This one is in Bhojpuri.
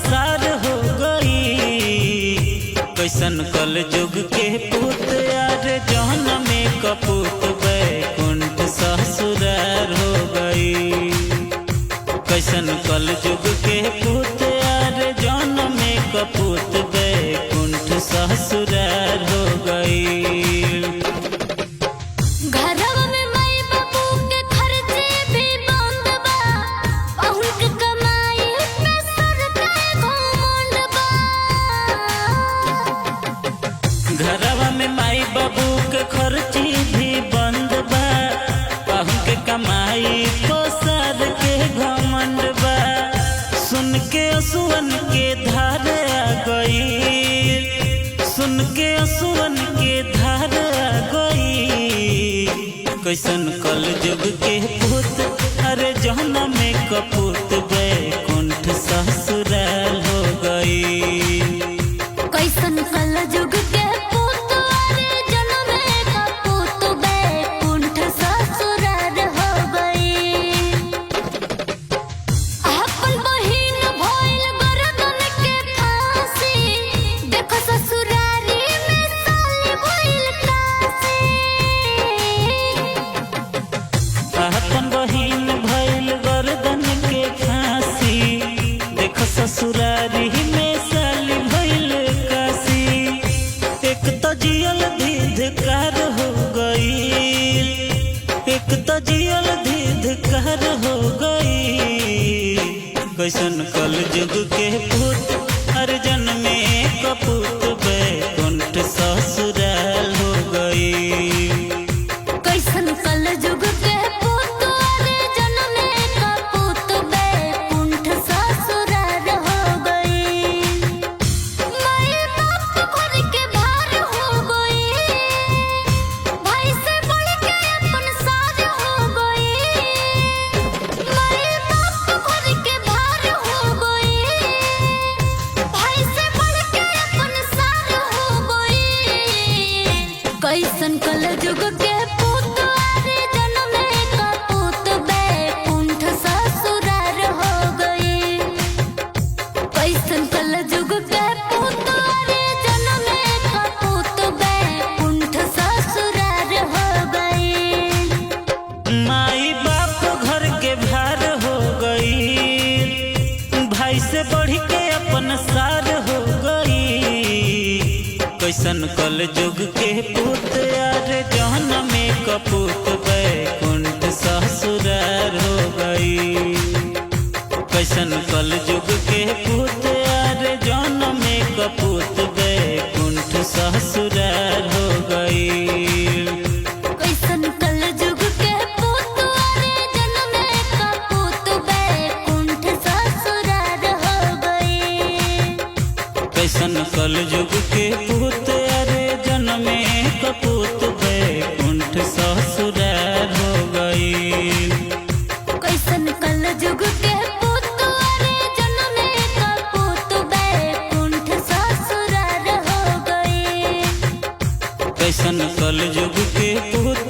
सार हो गई। कैसन कल जुग के पूत यार जौन में कपूत बैकुंठ ससुरार हो गई। कैसन कल जुग के पूत यार जौन में कपूत बैकुंठ ससुरार हो गई। घरवा में माई बाबू के खर्ची भी बंद बा, पहुँ के कमाई पोसर के घमंड बा। सुन के असुवन के धार आ गई, सुन के असुवन के धार आ गई। कैसन कल जुग के पूत अरे जौन में कपूत बैकुंठ ससुराल हो गई। कैसन कल जुग के ससुरारी में साली भइल काशी। एक तो जियल धिक्कार हो गई, एक तो जियल धिक्कार हो गई। कैसन कल जुग के पूत हर जन्म में कपूत बैकुंठ ससुराल हो गई। कैसन कल जुग के कैसन कल जुग के पूत अरे जन्म में कपूत बैकुंठ ससुरार हो गई। कैसन कल जुग के पूत अरे जन्म में कपूत बैकुंठ ससुरार हो गई। माई बाप घर के भार हो गई, भाई से बढ़ के अपन सार हो गई। कैसन कल जुग के पूत यार जौन में कपूत बैकुंठ ससुरार हो गई। कैसन कल जुग के पूत यार जौन में कपूत बैकुंठ ससुरार हो गई। कैसन कल जुग के पूत अरे जन्म में कपूत बैकुंठ ससुरार हो गई। कैसन कल जुग के पूत अरे जन्म में कपूत बैकुंठ ससुरार हो गई। कैसन कल जुग के पूत अरे जन्म में कपूत बैकुंठ ससुरार हो गई। कैसन कल जुग के पूत